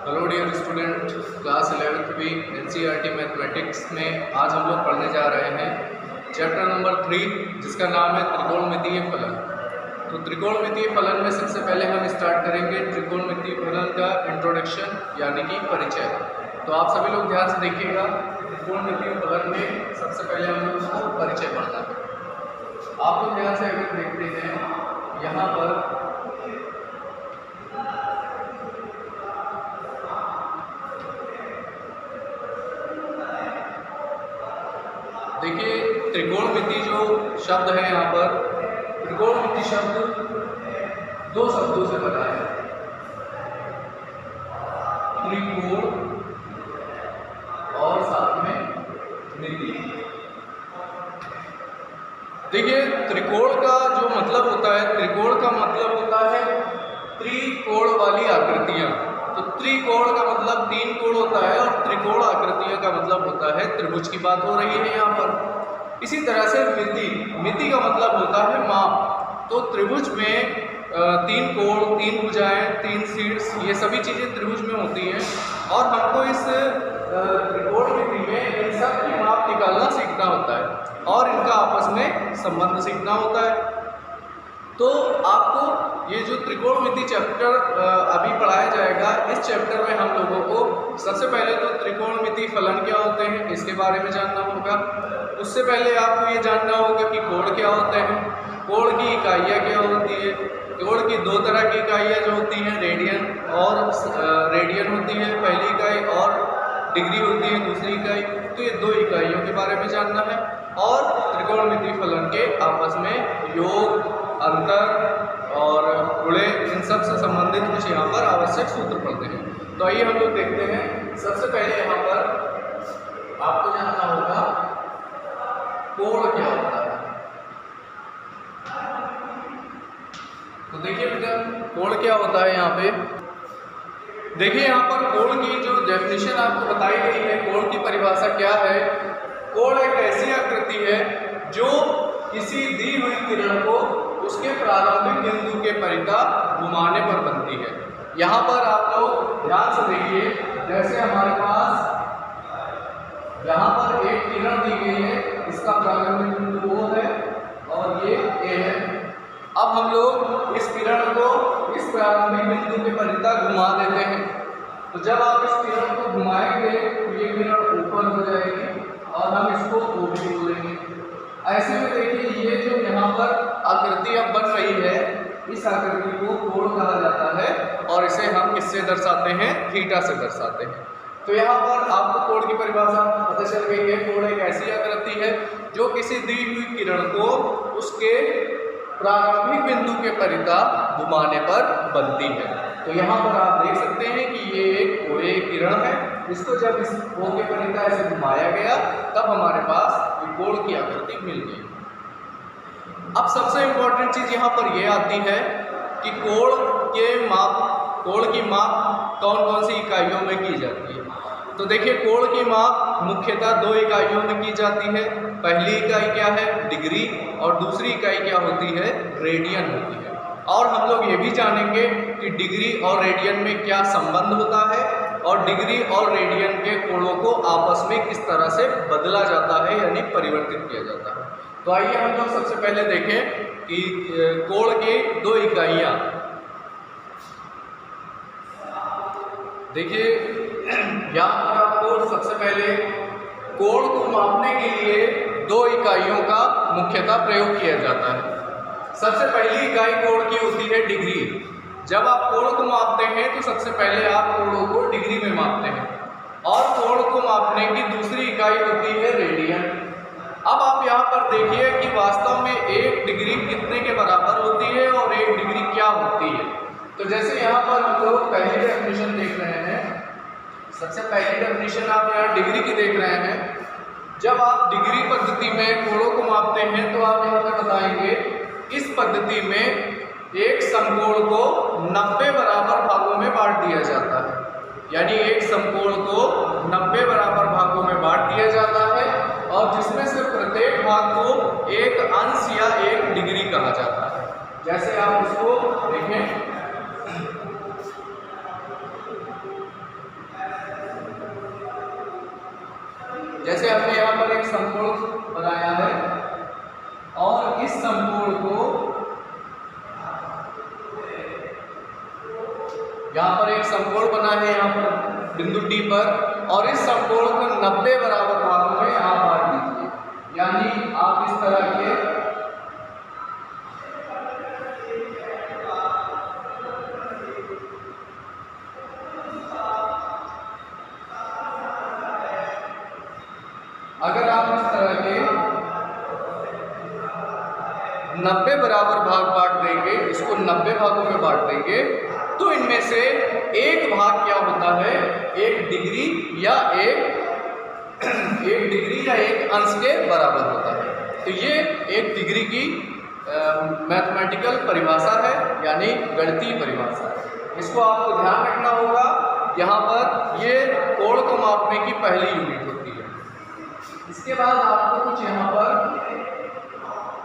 Hello dear student, class 11th भी NCERT mathematics में आज हम लोग पढ़ने जा रहे हैं चैप्टर नंबर 3 जिसका नाम है त्रिकोणमितीय फलन। तो त्रिकोणमितीय फलन में सबसे पहले हम स्टार्ट करेंगे त्रिकोणमितीय फलन का इंट्रोडक्शन यानी कि परिचय। तो आप सभी लोग ध्यान से देखिएगा, त्रिकोणमितीय फलन में सबसे पहले हम लोग को परिचय पढ़ना है। आप लोग ध्यान से अगर देखते हैं यहाँ पर देखिए त्रिकोणमिति जो शब्द है यहाँ पर, त्रिकोणमिति शब्द दो शब्दों से बना है, त्रिकोण और साथ में मिति। देखिए त्रिकोण का जो मतलब होता है, त्रिकोण का मतलब होता है त्रिकोण वाली आकृतियां। तो त्रिकोण का मतलब तीन कोण होता है और त्रिकोण आकृतियों का मतलब होता है त्रिभुज की बात हो रही है यहाँ पर। इसी तरह से मिति का मतलब होता है माप। तो त्रिभुज में तीन कोण, तीन भुजाएं, तीन शीर्ष, ये सभी चीजें त्रिभुज में होती हैं और हमको इस त्रिकोणमिति में इन सब की माप निकालना सीखना होता है और इनका आपस में संबंध सीखना होता है। तो आपको ये जो त्रिकोणमिति चैप्टर अभी पढ़ाया जाएगा, इस चैप्टर में हम लोगों को सबसे पहले तो त्रिकोणमिति फलन क्या होते हैं इसके बारे में जानना होगा। उससे पहले आपको ये जानना होगा कि कोण क्या होते हैं, कोण की इकाइयाँ क्या होती है। कोण की दो तरह की इकाइयाँ जो होती हैं, रेडियन होती है पहली इकाई और डिग्री होती है दूसरी इकाई। तो ये दो इकाइयों के बारे में जानना है और त्रिकोणमिति फलन के आपस में योग, अंतर और गुणे, इन सब से संबंधित कुछ यहाँ पर आवश्यक सूत्र पढ़ते हैं। तो आइए हम लोग देखते हैं। सबसे पहले यहाँ पर आपको जानना होगा कोण क्या होता है। तो देखिए बेटा, कोण क्या होता है यहाँ पे। देखिए यहाँ पर कोण की जो डेफिनेशन आपको बताई गई है, कोण की परिभाषा क्या है। कोण एक ऐसी आकृति है जो किसी दी हुई किरण को उसके प्रारंभिक बिंदु के परितः घुमाने पर बनती है। यहाँ पर आप लोग ध्यान से देखिए, जैसे हमारे पास यहाँ पर एक किरण दी गई है, इसका प्रारंभिक बिंदु O है और ये A है। अब हम लोग इस किरण को इस प्रारंभिक बिंदु के परितः घुमा देते हैं। तो जब आप इस किरण को घुमाएंगे तो ये किरण ऊपर हो जाएगी और हम इसको OB बोलेंगे। ऐसे में देखिए ये जो यहाँ पर आकृति अब बन रही है, इस आकृति को कोण कहा जाता है और इसे हम किससे दर्शाते हैं, थीटा से दर्शाते हैं। तो यहाँ पर आपको कोण की परिभाषा पता चल गई है। कोण एक ऐसी आकृति है जो किसी दी हुई किरण को उसके प्रारंभिक बिंदु के परितः घुमाने पर बनती है। तो यहाँ पर आप देख सकते हैं कि ये एक OA किरण है, इसको जब इस O के परितः ऐसे घुमाया गया तब हमारे पास कोण की आकृति मिल गई। अब सबसे इम्पोर्टेंट चीज यहाँ पर यह आती है कि कोण की माप कौन कौन सी इकाइयों में की जाती है। तो देखिए कोण की माप मुख्यतः दो इकाइयों में की जाती है। पहली इकाई क्या है, डिग्री, और दूसरी इकाई क्या होती है, रेडियन होती है। और हम लोग ये भी जानेंगे कि डिग्री और रेडियन में क्या संबंध होता है और डिग्री और रेडियन के कोणों को आपस में किस तरह से बदला जाता है यानी परिवर्तित किया जाता है। तो आइए हम लोग सबसे पहले देखें कि कोण की दो इकाइयाँ। देखिए यहाँ पर आपको सबसे पहले कोण को मापने के लिए दो इकाइयों का मुख्यतः प्रयोग किया जाता है। सबसे पहली इकाई कोण की होती है डिग्री। जब आप कोण को मापते हैं तो सबसे पहले आप कोणों को डिग्री में मापते हैं और कोण को मापने की दूसरी इकाई होती है रेडियन। अब आप यहाँ पर देखिए कि वास्तव में एक डिग्री कितने के बराबर होती है और एक डिग्री क्या होती है। तो जैसे यहाँ पर हम लोग पहली डेफिनेशन देख रहे हैं, सबसे पहली डेफिनेशन आप यहाँ डिग्री की देख रहे हैं। जब आप डिग्री पद्धति में कोणों को मापते हैं तो आप यहाँ पर बताएंगे इस पद्धति में एक समकोण को 90 बराबर भागों में बांट दिया जाता है। यानी एक समकोण को 90 बराबर भागों में बांट दिया जाता है और जिसमें से प्रत्येक भाग को एक अंश या एक डिग्री कहा जाता है। जैसे आप इसको देखें, जैसे हमने यहाँ पर एक समकोण बनाया है और इस समकोण को यहाँ पर एक समकोण बना है यहाँ पर बिंदु डी पर, और इस समकोण को 90 बराबर भागों में आप बांट दीजिए। यानी आप इस तरह के अगर आप इस तरह के 90 बराबर भाग बांट देंगे, इसको 90 भागों में बांट देंगे, तो इनमें से एक भाग क्या होता है, एक डिग्री या एक अंश के बराबर होता है। तो ये एक डिग्री की मैथमेटिकल परिभाषा है, यानी गणितीय परिभाषा है। इसको आपको ध्यान रखना होगा। यहाँ पर ये कोण को मापने की पहली यूनिट होती है। इसके बाद आपको कुछ यहाँ पर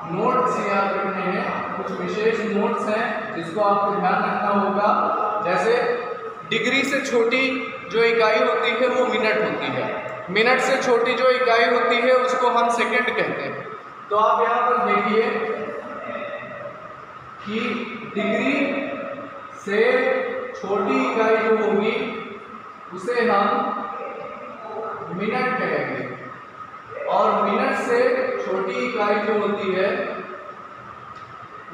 नोट्स याद रखने हैं, कुछ विशेष नोट्स हैं जिसको आपको ध्यान रखना होगा। जैसे डिग्री से छोटी जो इकाई होती है वो मिनट होती है, मिनट से छोटी जो इकाई होती है उसको हम सेकंड कहते हैं। तो आप यहाँ पर देखिए कि डिग्री से छोटी इकाई जो होगी उसे हम मिनट कहेंगे, और मिनट से छोटी इकाई जो होती है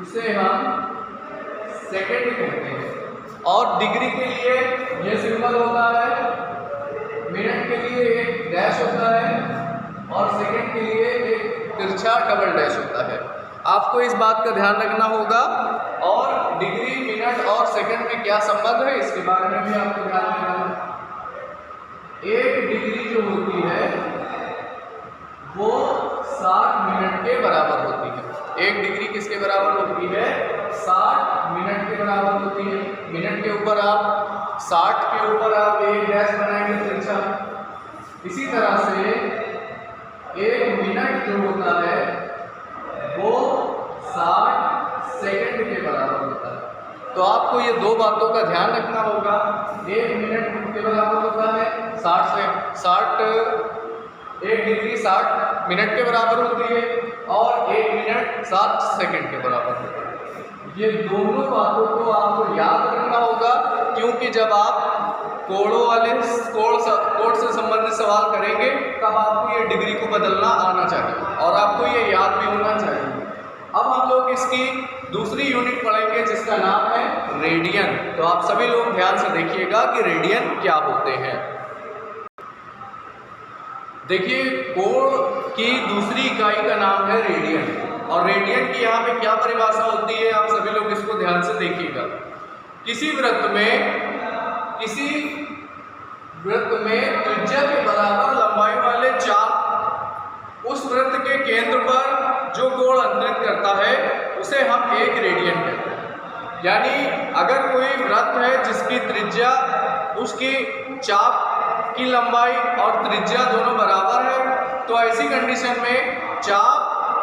उसे हम सेकंड कहते हैं। और डिग्री के लिए यह सिंबल होता है, मिनट के लिए एक डैश होता है और सेकंड के लिए एक तिरछा डबल डैश होता है। आपको इस बात का ध्यान रखना होगा। और डिग्री, मिनट और सेकंड में क्या संबंध है इसके बारे में भी आपको ध्यान रखना है। एक डिग्री जो होती है वो 60 मिनट के बराबर होती है। एक डिग्री किसके बराबर होती है? 60 मिनट के बराबर होती है। मिनट के ऊपर आप 60 के ऊपर आप एक डैश बनाएंगे तिरछा। इसी तरह से एक मिनट जो होता है वो 60 सेकंड के बराबर होता है। तो आपको ये दो बातों का ध्यान रखना होगा। एक मिनट के बराबर होता है 1 डिग्री 60 मिनट के बराबर होती है, और 1 मिनट 60 सेकंड के बराबर होता है। ये दोनों बातों को आपको याद रखना होगा, क्योंकि जब आप कोण से संबंधित सवाल करेंगे तब आपको ये डिग्री को बदलना आना चाहिए और आपको ये याद भी होना चाहिए। अब हम लोग इसकी दूसरी यूनिट पढ़ेंगे जिसका नाम है रेडियन। तो आप सभी लोग ध्यान से देखिएगा कि रेडियन क्या होते हैं। देखिए, कोण की दूसरी इकाई का नाम है रेडियन, और रेडियन की यहाँ पे क्या परिभाषा होती है आप सभी लोग इसको ध्यान से देखिएगा। किसी वृत्त में त्रिज्या के बराबर लंबाई वाले चाप उस वृत्त के केंद्र पर जो कोण अंतरित करता है उसे हम एक रेडियन कहते हैं। यानी अगर कोई वृत्त है जिसकी त्रिज्या उसकी चाप की लंबाई और त्रिज्या दोनों बराबर है, तो ऐसी कंडीशन में चाप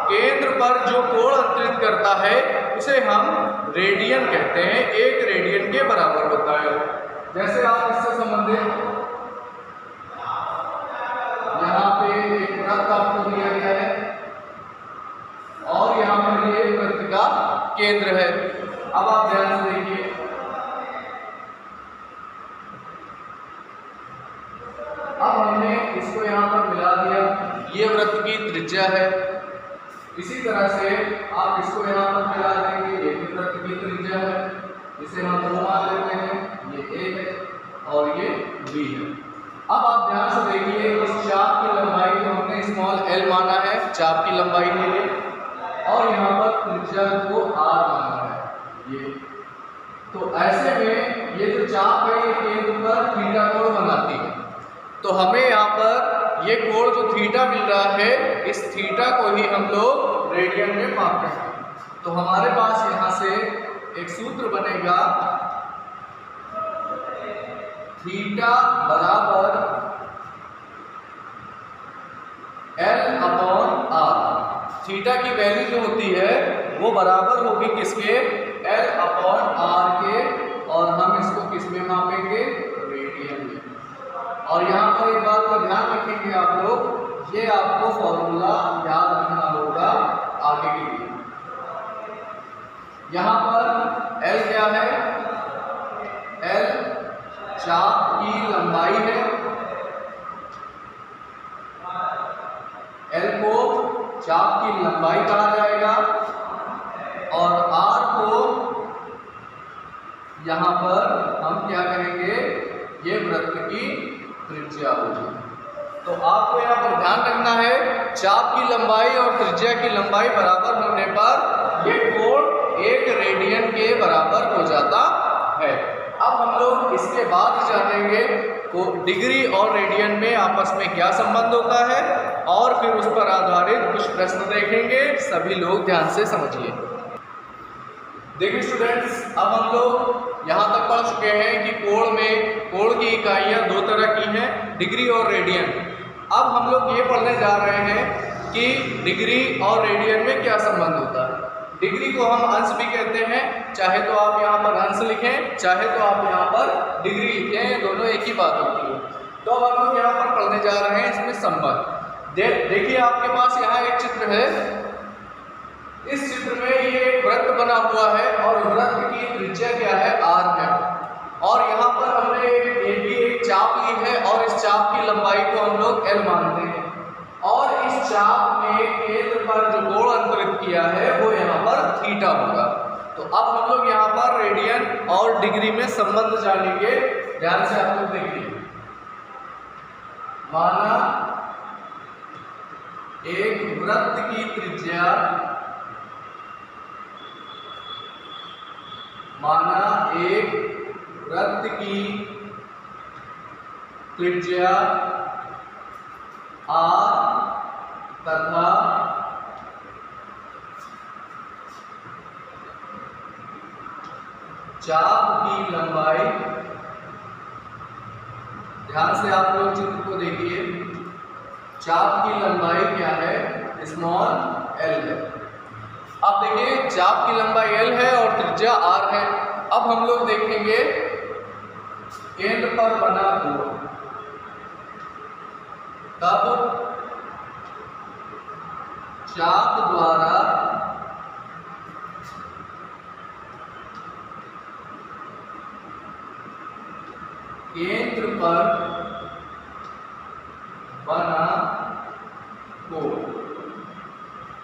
केंद्र पर जो कोण अंतरित करता है उसे हम रेडियन कहते हैं। एक रेडियन के बराबर होता है। जैसे आप इससे संबंधित यहाँ पे एक वृत्त आपको दिया गया है और यहाँ पर ये वृत्त का केंद्र है। अब आप ध्यान से देखिए, अब हमने इसको यहाँ पर मिला दिया, ये वृत्त की त्रिज्या है। इसी तरह से आप इसको यहाँ पर मिला देंगे, ये भी वृत्त की त्रिज्या है, इसे हम 2 मान लेते हैं, ये A है और ये B है। अब आप ध्यान से देखिए, इस चाप की लंबाई को हमने स्मॉल l माना है चाप की लंबाई के लिए, और यहाँ पर त्रिज्या को r माना है ये। तो ऐसे में ये जो चाप है ये केंद्र पर थीटा कोण बनाती है। तो हमें यहाँ पर ये कोण जो थीटा मिल रहा है, इस थीटा को ही हम लोग रेडियन में माप रहे हैं। तो हमारे पास यहाँ से एक सूत्र बनेगा, थीटा बराबर L/r। थीटा की वैल्यू जो होती है वो बराबर होगी किसके? L/r के, और हम इसको किस में मापेंगे? रेडियन में। और यहाँ पर एक बात का ध्यान रखेंगे आप लोग, फॉर्मूला याद रखना होगा आगे के लिए। यहाँ पर L क्या है? L चाप की लंबाई है। L को चाप की लंबाई कहा जाएगा और R को यहाँ पर हम क्या कहेंगे? ये वृत्त की त्रिज्या होगी। तो आपको यहाँ पर ध्यान रखना है, चाप की लंबाई और त्रिज्या की लंबाई बराबर होने पर ये कोण 1 रेडियन के बराबर हो जाता है। अब हम लोग इसके बाद जानेंगे को डिग्री और रेडियन में आपस में क्या संबंध होता है और फिर उस पर आधारित कुछ प्रश्न देखेंगे। सभी लोग ध्यान से समझिए। देखिए स्टूडेंट्स, अब हम लोग यहाँ तक पढ़ चुके हैं कि कोण की इकाइयाँ 2 तरह की हैं, डिग्री और रेडियन। अब हम लोग ये पढ़ने जा रहे हैं कि डिग्री और रेडियन में क्या संबंध होता है। डिग्री को हम अंश भी कहते हैं, चाहे तो आप यहाँ पर अंश लिखें, चाहे तो आप यहाँ पर डिग्री लिखें, दोनों एक ही बात होती है। तो अब हम लोग यहाँ पर पढ़ने जा रहे हैं इसमें संबंध। देखिए आपके पास यहाँ एक चित्र है। इस चित्र में ये एक वृत्त बना हुआ है और वृत्त की त्रिज्या क्या है? R है। और यहाँ पर हमने एक चाप ली है और इस चाप की लंबाई को हम लोग L मानते हैं और इस चाप में केंद्र पर जो कोण अंतरित किया है वो यहाँ पर थीटा होगा। तो अब हम लोग यहाँ पर रेडियन और डिग्री में संबंध जानेंगे। ध्यान से आप लोग देखिए। माना एक वृत्त की त्रिज्या R तथा चाप की लंबाई, ध्यान से आप लोग चित्र को देखिए, चाप की लंबाई क्या है? स्मॉल l है। अब देखिए चाप की लंबाई L है और त्रिज्या R है। अब हम लोग देखेंगे केंद्र पर बना कोण। तब चाप द्वारा केंद्र पर बना कोण,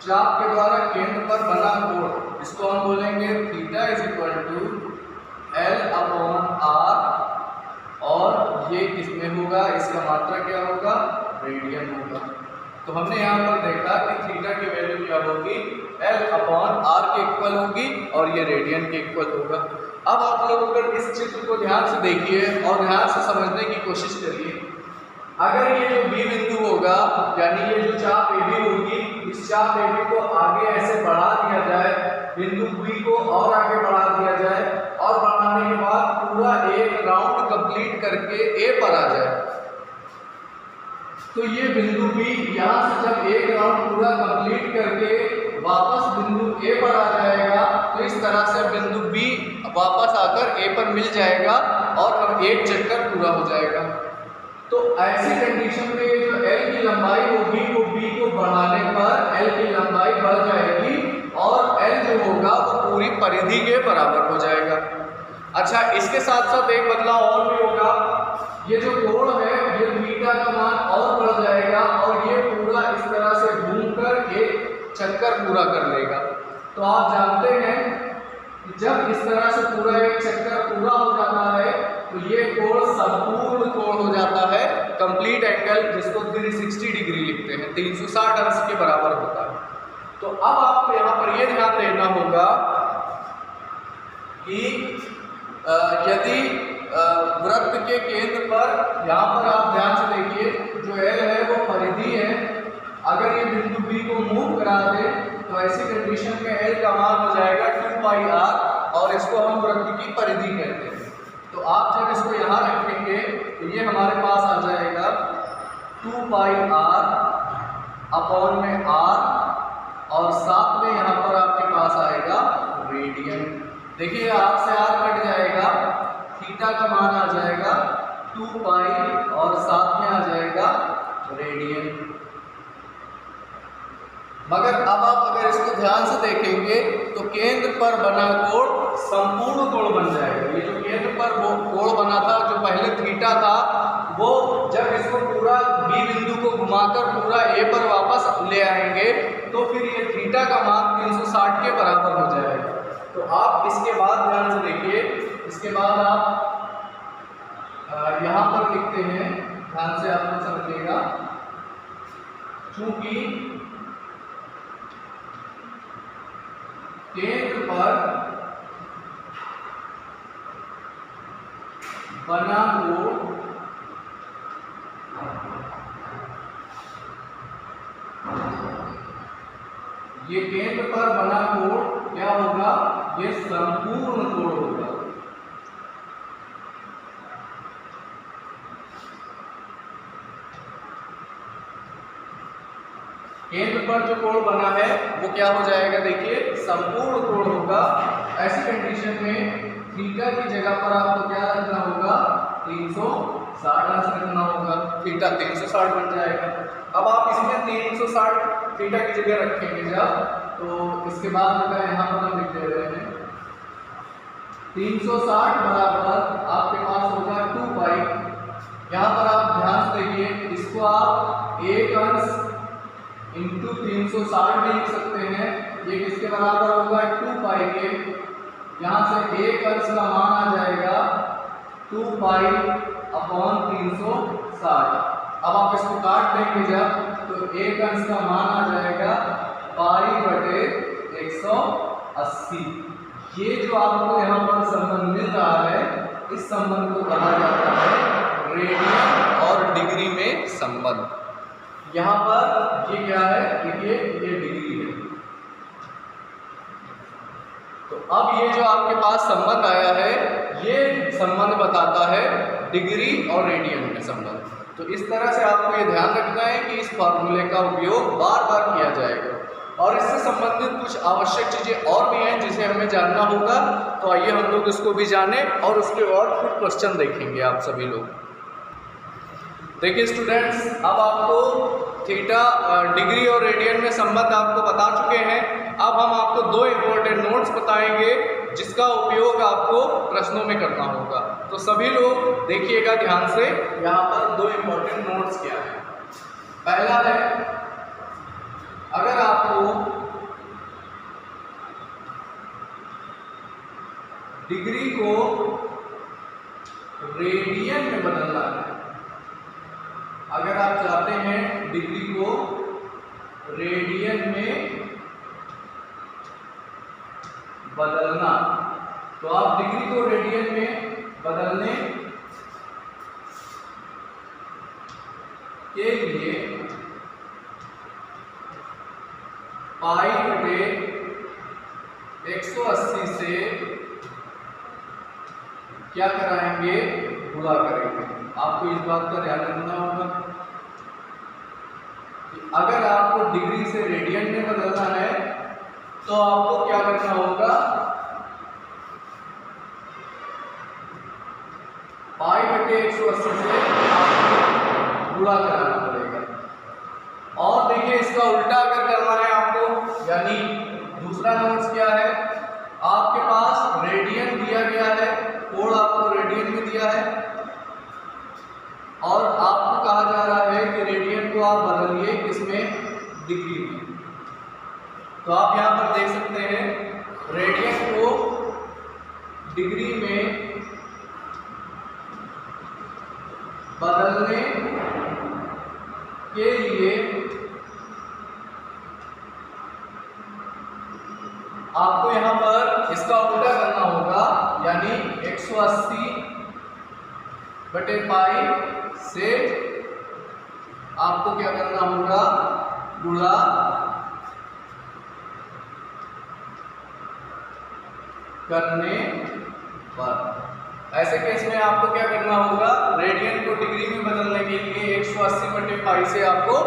चाप के द्वारा केंद्र पर बना कोण, इसको हम बोलेंगे theta is equal to L/R और ये किसमें होगा? इसका मात्रा क्या होगा? रेडियन होगा। तो हमने यहाँ पर देखा कि थीटा की वैल्यू क्या होगी? L/R के इक्वल होगी और ये रेडियन के इक्वल होगा। अब आप लोग अगर इस चित्र को ध्यान से देखिए और ध्यान से समझने की कोशिश करिए। अगर ये जो B बिंदु होगा, यानी ये जो चाप AB होगी, इस चाप AB को आगे ऐसे बढ़ा दिया जाए, बिंदु B को और आगे बढ़ा दिया जाए और बढ़ाने के बाद पूरा एक राउंड कंप्लीट करके A पर आ जाए, तो ये बिंदु B यहाँ से जब एक राउंड पूरा कंप्लीट करके वापस बिंदु A पर आ जाएगा, तो इस तरह से बिंदु B वापस आकर A पर मिल जाएगा और अब एक चक्कर पूरा हो जाएगा। तो ऐसी कंडीशन में जो L की लंबाई होगी वो B को बढ़ाने पर L की लंबाई बढ़ जाएगी और L जो होगा वो पूरी परिधि के बराबर हो जाएगा। अच्छा, इसके साथ साथ एक बदलाव और भी होगा। ये जो कोण है ये बीटा का मान और बढ़ जाएगा और ये पूरा इस तरह से घूमकर एक चक्कर पूरा कर लेगा। तो आप जानते हैं कि जब इस तरह से पूरा एक चक्कर पूरा हो जाता है तो ये कोण संपूर्ण कोण हो जाता है, कंप्लीट एंगल, जिसको 360 डिग्री लिखते हैं, 360 अंश के बराबर होता है। तो अब आपको यहाँ पर ये ध्यान देना होगा कि यदि वृत्त के केंद्र पर, यहाँ पर आप ध्यान से देखिए, जो L है वो परिधि है। अगर ये बिंदु B को मूव करा दे तो ऐसी कंडीशन में L का मान हो जाएगा 2πr और इसको हम वृत्त की परिधि कहते हैं। तो आप जब इसको यहाँ रखेंगे तो ये हमारे पास आ जाएगा 2πr अपॉन में r और साथ में यहाँ पर आपके पास आएगा रेडियन। देखिए r से r कट जाएगा, थीटा का मान आ जाएगा 2π और साथ में आ जाएगा रेडियन। मगर अब आप अगर इसको ध्यान से देखेंगे तो केंद्र पर बना कोण संपूर्ण कोण बन जाएगा। ये जो केंद्र पर वो कोण बना था, जो पहले थीटा था, वो जब इसको पूरा बी बिंदु को घुमाकर पूरा ए पर वापस ले आएंगे तो फिर ये थीटा का मान 360 के बराबर हो जाएगा। तो आप इसके बाद ध्यान से देखिए, इसके बाद आप यहाँ पर लिखते हैं, ध्यान से आप लोग समझिएगा, चूंकि केंद्र पर बना कोण ये केंद्र पर बना कोण क्या होगा, ये संपूर्ण कोण होगा। केंद्र पर जो कोण बना है वो क्या हो जाएगा, देखिए संपूर्ण कोण होगा। ऐसी कंडीशन में थीटा की जगह पर आपको क्या रखना होगा, 360 रखना होगा, थीटा 360 बन जाएगा। अब आप इसमें 360 थीटा की जगह रखेंगे जब, तो इसके बाद होगा यहाँ पर हम लिख दे रहे हैं 360 बराबर आपके पास होगा 2 पाई। यहाँ पर आप ध्यान से देखिए, इसको आप एक अंश इंटू 360 भी लिख सकते हैं। ये किसके बराबर होगा, 2 पाई के। यहाँ से एक अंश का मान आ जाएगा 2 पाई अपॉन 360। अब आप इसको काट देंगे जब, तो एक अंश का मान आ जाएगा पाई बटे 180। ये जो आपको यहाँ पर संबंध मिल रहा है, इस संबंध को कहा जाता है रेडियन और डिग्री में संबंध। यहाँ पर ये क्या है, देखिए ये डिग्री है। तो अब ये जो आपके पास संबंध आया है, ये संबंध बताता है डिग्री और रेडियन में संबंध। तो इस तरह से आपको ये ध्यान रखना है कि इस फॉर्मूले का उपयोग बार बार किया जाएगा। और इससे संबंधित कुछ आवश्यक चीज़ें और भी हैं जिसे हमें जानना होगा। तो आइए हम लोग इसको भी जानें और उसके और कुछ क्वेश्चन देखेंगे आप सभी लोग। देखिए स्टूडेंट्स, अब आपको थीटा डिग्री और रेडियन में संबंध आपको बता चुके हैं। अब हम आपको 2 इम्पोर्टेंट नोट्स बताएंगे जिसका उपयोग आपको प्रश्नों में करना होगा। तो सभी लोग देखिएगा ध्यान से, यहाँ पर 2 इम्पोर्टेंट नोट्स क्या है। पहला है, अगर आपको डिग्री को रेडियन में बदलना है, अगर आप चाहते हैं डिग्री को रेडियन में बदलना, तो आप डिग्री को रेडियन में बदलने के लिए पाई बटे 180 से क्या कराएंगे, गुणा करेंगे। आपको इस बात का ध्यान रखना होगा कि अगर आपको डिग्री से रेडियन में बदलना है तो आपको क्या करना होगा, पाई बटे 180 से आपको गुणा कराना पड़ेगा। और देखिए इसका उल्टा अगर करना है आपको, यानी दूसरा नोट्स क्या है, आपके पास रेडियन दिया गया है, कोण आपको रेडियन में दिया है और आपको कहा जा रहा है कि रेडियन को आप बदलिए किसमें, डिग्री में। तो आप यहाँ पर देख सकते हैं रेडियन को डिग्री में बदलने के लिए आपको यहाँ पर इसका उल्टा करना होगा, यानी 180 बटे पाई से आपको क्या करना होगा, गुणा करने पर। ऐसे केस में आपको क्या करना होगा, रेडियन को डिग्री में बदलने के लिए 180 बटे पाई से आपको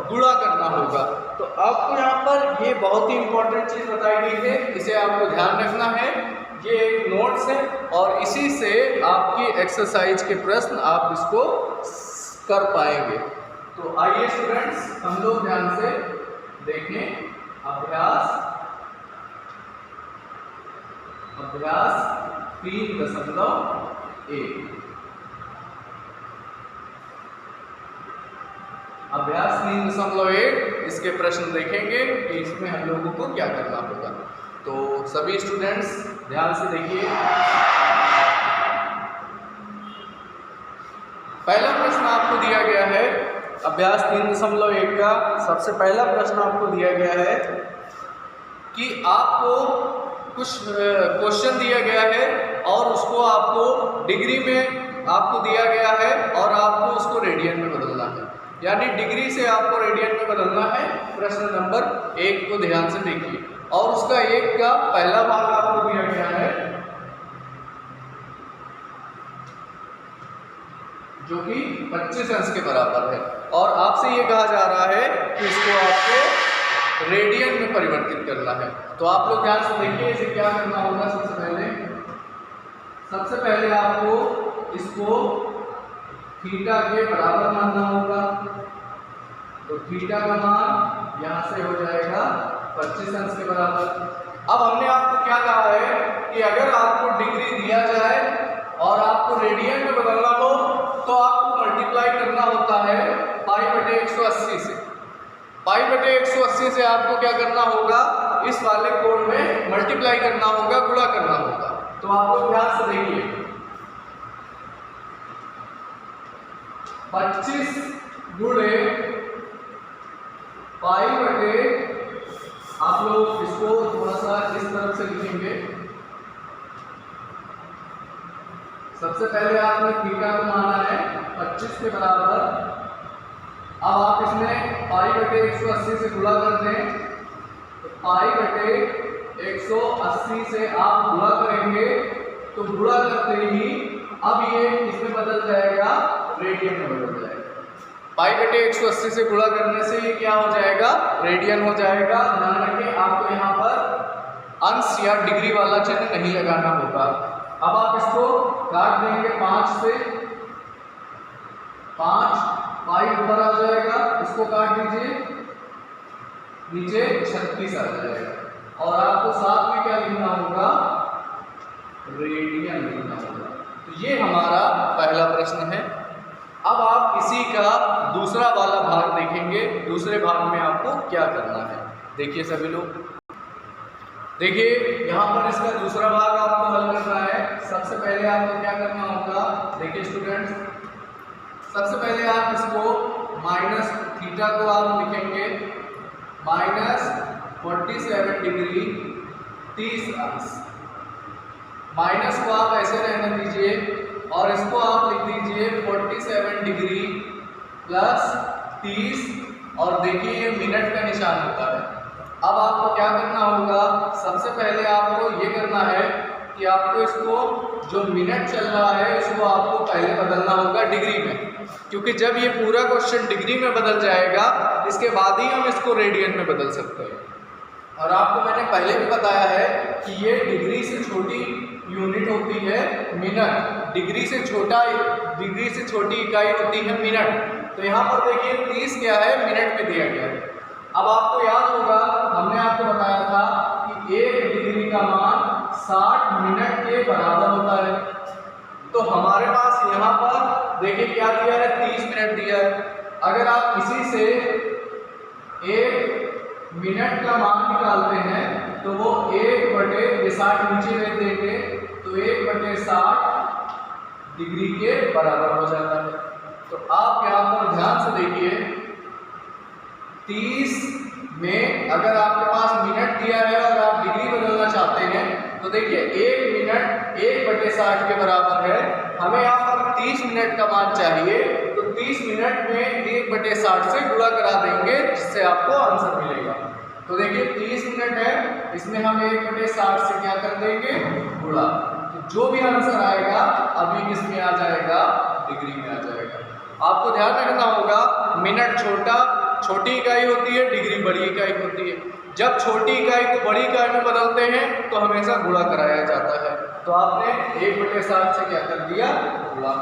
गुणा करना होगा। तो आपको यहाँ पर ये बहुत ही इंपॉर्टेंट चीज़ बताई गई है, इसे आपको ध्यान रखना है। ये एक नोट्स है और इसी से आपकी एक्सरसाइज के प्रश्न आप इसको कर पाएंगे। तो आइए स्टूडेंट्स हम लोग ध्यान से देखें। अभ्यास 3.1 अभ्यास 3.1 इसके प्रश्न देखेंगे कि इसमें हम लोगों को क्या करना होगा। तो सभी स्टूडेंट्स ध्यान से देखिए। पहला प्रश्न आपको दिया गया है अभ्यास 3.1 का सबसे पहला प्रश्न आपको दिया गया है कि आपको कुछ क्वेश्चन दिया गया है और उसको आपको डिग्री में आपको दिया गया है और आपको उसको रेडियन में बदलना है, यानी डिग्री से आपको रेडियन में बदलना है। प्रश्न नंबर 1 को ध्यान से देखिए और उसका 1 का पहला भाग आपको दिया गया है जो कि 25 अंश के बराबर है और आपसे ये कहा जा रहा है कि इसको आपको रेडियन में परिवर्तित करना है। तो आप लोग ध्यान से देखिए इसे क्या करना होगा। सबसे पहले आपको इसको थीटा के बराबर मानना होगा। तो थीटा का मान यहाँ से हो जाएगा 25 अंश के बराबर। अब हमने आपको क्या कहा है कि अगर आपको डिग्री दिया जाए और आपको रेडियन में बदलना हो तो आपको मल्टीप्लाई करना होता है पाई/180 से। पाई/180 से आपको क्या करना होगा, इस वाले कोण में मल्टीप्लाई करना होगा, गुणा करना होगा। तो आप लोग ध्यान से देखिए 25 गुणे पाई/, आप लोग इसको थोड़ा सा इस तरफ से लिखेंगे। सबसे पहले आपने थीटा को माना है 25 के बराबर। अब आप इसमें पाई/180 से गुणा कर दें तो पाई/180 से आप गुणा करेंगे तो गुणा करते ही अब ये इसमें बदल जाएगा, रेडियन में बदल जाएगा। पाई/180 से गुणा करने से ये क्या हो जाएगा, रेडियन हो जाएगा। ध्यान रखें आपको यहाँ पर अंश या डिग्री वाला चिन्ह नहीं लगाना होगा। अब आप इसको काट देंगे 5 से, 5 पाई ऊपर आ जाएगा, इसको काट दीजिए, नीचे 36 आ जाएगा और आपको साथ में क्या लिखना होगा, रेडियन लिखना होगा। तो ये हमारा पहला प्रश्न है। अब आप इसी का दूसरा वाला भाग देखेंगे। दूसरे भाग में आपको क्या करना है, देखिए सभी लोग देखिए यहाँ पर इसका दूसरा भाग आपको हल करना है। सबसे पहले आपको क्या करना होगा, देखिए स्टूडेंट्स, सबसे पहले आप इसको माइनस थीटा को आप लिखेंगे -47 डिग्री 30 अंश। माइनस को आप ऐसे रहने दीजिए और इसको आप लिख दीजिए 47 डिग्री प्लस 30 और देखिए ये मिनट का निशान होता है। अब आपको क्या करना होगा, सबसे पहले आपको ये करना है कि आपको इसको जो मिनट चल रहा है इसको आपको पहले बदलना होगा डिग्री में, क्योंकि जब ये पूरा क्वेश्चन डिग्री में बदल जाएगा इसके बाद ही हम इसको रेडियन में बदल सकते हैं। और आपको मैंने पहले भी बताया है कि ये डिग्री से छोटी यूनिट होती है मिनट, डिग्री से छोटी इकाई होती है मिनट। तो यहाँ पर देखिए 30 क्या है, मिनट में दिया गया है। अब आपको याद होगा हमने आपको बताया था कि 1 डिग्री का मान 60 मिनट के बराबर होता है। तो हमारे पास यहाँ पर देखिए क्या दिया है, 30 मिनट दिया है। अगर आप इसी से 1 मिनट का मान निकालते हैं तो वो 1/60 नीचे रख देंगे तो 1/60 डिग्री के बराबर हो जाता है। तो आप यहाँ पर ध्यान से देखिए 30 में अगर आपके पास मिनट दिया है और आप डिग्री बदलना चाहते हैं तो देखिए 1 मिनट 1/60 के बराबर है। हमें यहाँ पर 30 मिनट का मान चाहिए तो 30 मिनट में 1/60 से गुणा करा देंगे जिससे आपको आंसर मिलेगा। तो देखिए 30 मिनट है, इसमें हम 1/60 से क्या कर देंगे, गुणा। तो जो भी आंसर आएगा अभी किसमें आ जाएगा, डिग्री में आ जाएगा। आपको ध्यान रखना होगा मिनट छोटी इकाई होती है, डिग्री बड़ी इकाई होती है। जब छोटी इकाई को बड़ी इकाई में बदलते हैं तो हमेशा गुणा कराया जाता है। तो आपने 1/60 से क्या कर दिया, गुणा।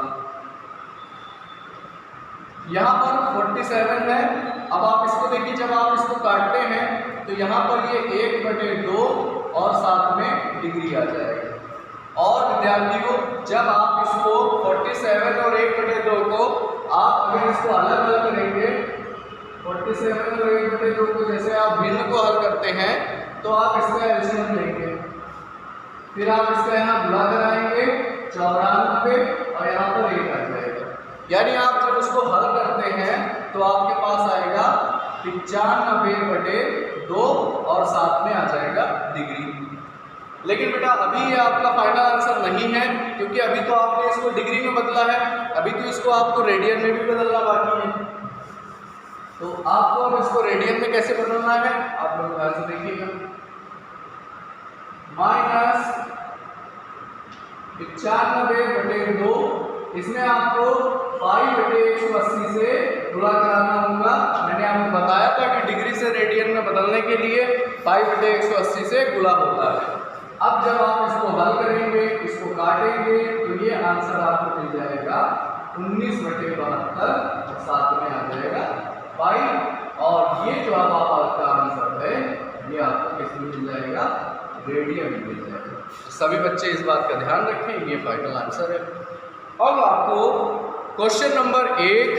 यहाँ पर 47 है। अब आप इसको देखिए, जब आप इसको काटते हैं तो यहाँ पर ये 1/2 और साथ में डिग्री आ जाएगा। और विद्यार्थियों जब आप इसको 47 और 1/2 को आप अगर इसको अलग अलग करेंगे, 47 और 1/2 को जैसे आप भिन्न को हल करते हैं तो आप इसका एलसीएम लेंगे, फिर आप इसका यहाँ गुणा कराएंगे 94 और यहाँ पर 1 आ जाएगा। यानी आप जब उसको हल करते हैं तो आपके पास आएगा 95/2 और साथ में आ जाएगा डिग्री। लेकिन बेटा अभी ये आपका फाइनल आंसर नहीं है, क्योंकि अभी तो आपने इसको डिग्री में बदला है, अभी तो इसको आपको रेडियन में भी बदलना बाकी है। तो आपको अब इसको रेडियन में कैसे बदलना है आप लोग ध्यान से देखिएगा। -95/2 इसमें आपको π/180 से गुणा कराना होगा। मैंने आपको बताया था कि डिग्री से रेडियन में बदलने के लिए π/180 से गुणा होता है। अब जब आप इसको हल करेंगे, इसको काटेंगे, तो ये आंसर आपको मिल जाएगा 19/72 और साथ में आ जाएगा पाई। और ये जो अब आपका आंसर है ये आपको किसमें मिल जाएगा, रेडियन में मिल जाएगा। तो सभी बच्चे इस बात का ध्यान रखें, ये फाइनल आंसर है। अब आपको क्वेश्चन नंबर 1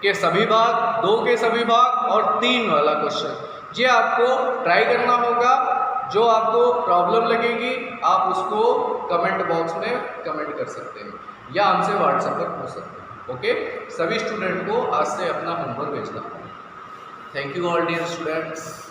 के सभी भाग, 2 के सभी भाग और 3 वाला क्वेश्चन ये आपको ट्राई करना होगा। जो आपको प्रॉब्लम लगेगी आप उसको कमेंट बॉक्स में कमेंट कर सकते हैं या हमसे व्हाट्सएप पर पूछ सकते हैं। ओके, सभी स्टूडेंट को आज से अपना होमवर्क भेजना है। Thank you all dear students.